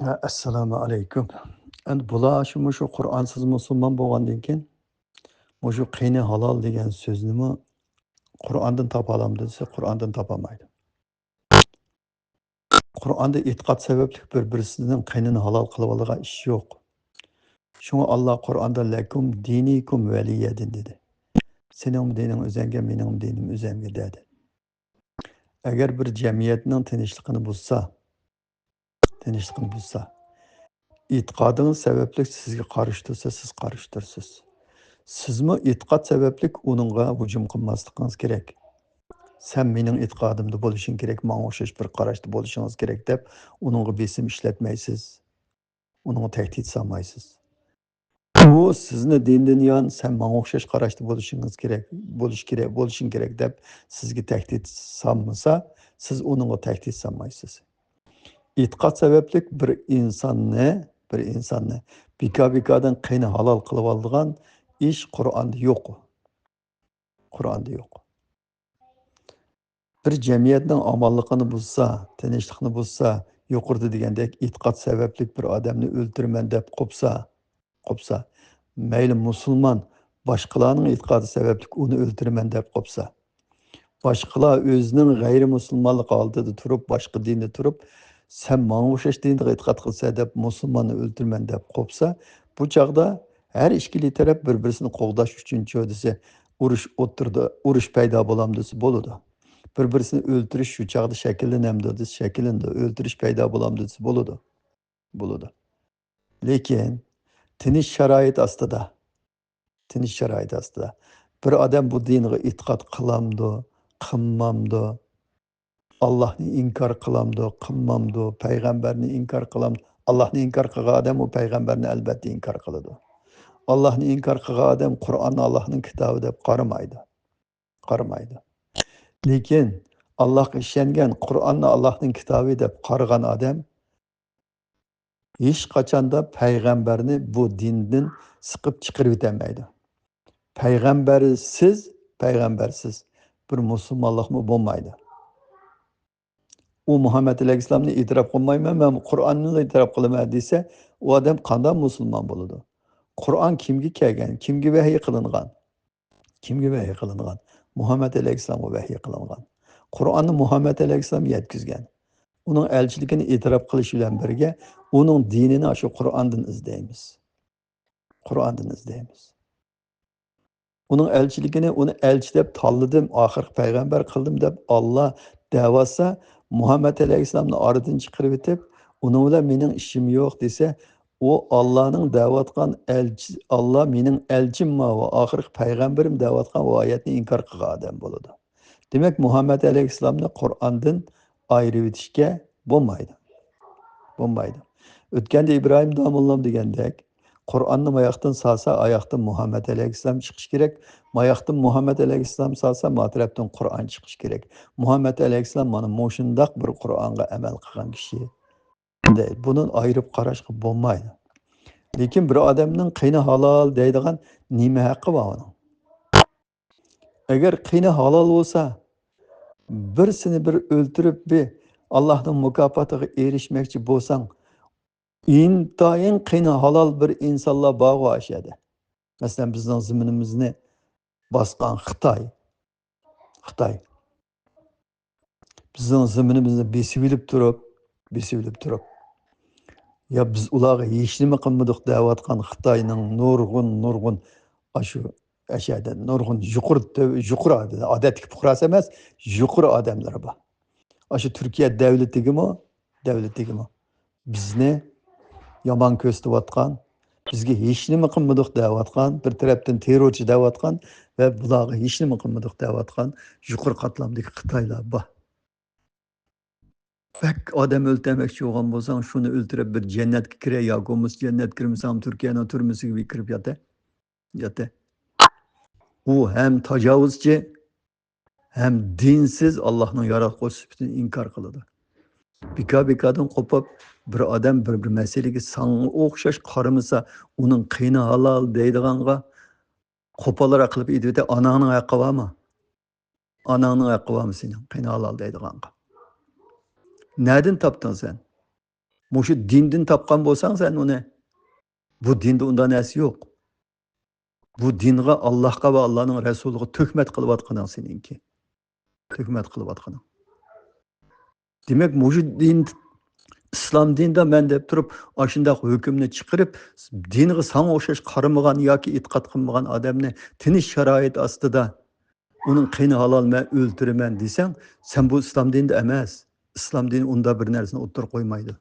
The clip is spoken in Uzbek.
Assalomu alaykum. Endi bular shu Qur'onsiz musulmon bo'lgandan keyin shu qiyni halol degan so'znimi Qur'ondan topa olamiz desa, Qur'ondan topolmaydi. Qur'onda e'tiqod sababli bir-birisining qinini halol qilib oladigan ish yo'q. Shunga Alloh Qur'onda lakum dinikum valiyadin dedi. Sening dining o'zingga, mening dinim o'zimga dedi. Agar bir jamiyatning tinchligini buzsa, e'tiqodingiz sababli sizga qarshi tursa, siz qarshi tursiz. Sizmi e'tiqod sababli uningga hujum qilmasligingiz kerak. Sen mening e'tiqodimda bo'lishing kerak, menga o'xshash bir qarashda bo'lishingiz kerak deb uningga besim ishlatmaysiz. Uningga tahdid solmaysiz. U sizni dindan yon sen menga o'xshash qarashda bo'lishing kerak deb sizga tahdid solmasa, siz uningga tahdid solmaysiz. E'tiqod sababli bir insonni bika-bikadan qiyni halol qilib oladigan ish Qur'onda yo'q. Qur'onda yo'q. Bir jamiyatning omonligini buzsa, tinchlikni buzsa, yuqorida degandek e'tiqod sababli bir odamni o'ltiraman deb qopsa, mayli musulmon boshqalarning e'tiqodi sababli uni o'ltiraman deb qopsa, boshqalar o'zining g'ayri musulmonlik oldida turib, boshqa dinda turib, sen menga o'xshash dinga e'tiqod qilsa deb musulmonni o'ltiraman deb qopsa, bu chog'da har ikkili taraf bir-birini qo'g'dash uchun desa, urush paydo bo'lamdi desa bo'ladi. Bir-birini o'ltirish shu chog'da shakllandi, o'ltirish paydo bo'lamdi desa bo'ladi. Lekin tinch sharoit ostida bir odam bu dinga e'tiqod qilamdi, qilmamdi, Allohni inkor qilamdi, qilmamdi, payg'ambarni inkor qilamdi. Allohni inkor qilgan odam u payg'ambarni albatta inkor qiladi. Allohni inkor qilgan odam Qur'onni Allohning kitobi deb qaramaydi. Lekin Allohga ishongan, Qur'onni Allohning kitobi deb qaragan odam hech qachonda payg'ambarni bu dindan siqib chiqarib o'tmaydi. Payg'ambarsiz bir musulmonlikmi bo'lmaydi. U Muhammad alayhissalomni e'tirof qilmayman, men Qur'onni e'tirof qilaman desa, u odam qanday musulmon bo'ladi? Qur'on kimga kelgan? Kimga vahiy qilingan? Muhammad alayhissalomga vahiy qilingan. Qur'onni Muhammad alayhissalom yetkazgan. Uning elchiligini e'tirof qilish bilan birga uning dinini shu Qur'ondan izlaymiz. Uning elchiligini uni elchi deb tanladim, oxirgi payg'ambar qildim deb Alloh da'vosa, Muhammad alayhissalomni oradan chiqarib etib, uning bilan mening ishim yo'q desa, u Allohning da'vatgan elchi, Alloh mening elchim va oxirgi payg'ambarim da'vatgan oyatni inkor qilgan odam bo'ladi. Demak, Muhammad alayhissalomni Qur'ondan ayirib etishga bo'lmaydi. O'tganda Ibrohim domollam degandek, Qur'onni moyoqdan salsa, oyoqdan Muhammad alayhissalom chiqish kerak. Moyoqdan Muhammad alayhissalom salsa, matrabdan Qur'on chiqish kerak. Muhammad alayhissalom mana shundoq bir Qur'onga amal qilgan kishi. Buni ayirib qarashga bo'lmaydi. Lekin bir odamning qiyni halol deydigan nima haqqi bor uning? Agar qiyni halol bo'lsa, birsini bir o'ltirib Allohning mukofotiga erishmoqchi bo'lsang, intayin qiyni halol bir insonlar bog'i ashadi. Masalan, bizning zaminimizni bosgan Xitoy. Bizning zaminimizni besib turib. Ya biz ularga hech nima qilmadik deyotgan Xitoyning nurg'un ashu ashada nurg'un yuqur odatga fuqarosi emas, yuqur odamlar bor. Ashu Turkiya davlatigimi bizni yomon ko'rsatayotgan, bizga hech nima qilmadik deyotgan, bir tarafdan terrorchi deyotgan va bularga hech nima qilmadik deyotgan yuqur qatlamdagi Xitoylar bor. Bak odam o'ltirmoqchi bo'lgan bo'lsang, shuni o'ltirib bir jannatga kira yoki bo'lmasa jannatga kirmasam Turkiyaning turmasiga kirib yota. U ham tajovuzchi, ham dinsiz Allohning yaratquchi sifatini inkor qiladi. Bika-bikadan qo'pib bir odam bir masalaga sanga o'xshash qaramasa, uning qiyni halol deydiganga qo'pollar qilib aytib, onangning haqqi bormi? Onangning haqqi bormi sening qiyni halol deydiganga? Nereden tapdın sen? Muşu dindin tapqan bo'lsang sen uni, bu dinda undan narsa yo'q. Bu dinga Allohga va Allohning rasuliga tuhmat qilayotganing seninki. Tuhmat qilayotganing. Demak, muşu din islom dinida men deb turib, ashundaq hukmni chiqarib, dinga sana o'xshash qaramagan yoki e'tiqod qilmagan odamni tinch sharoit ostida uning qini halol men o'ltiraman desang, sen bu islom dinida emas. Islom dini unda bir narsani o'ttirib qo'ymaydi.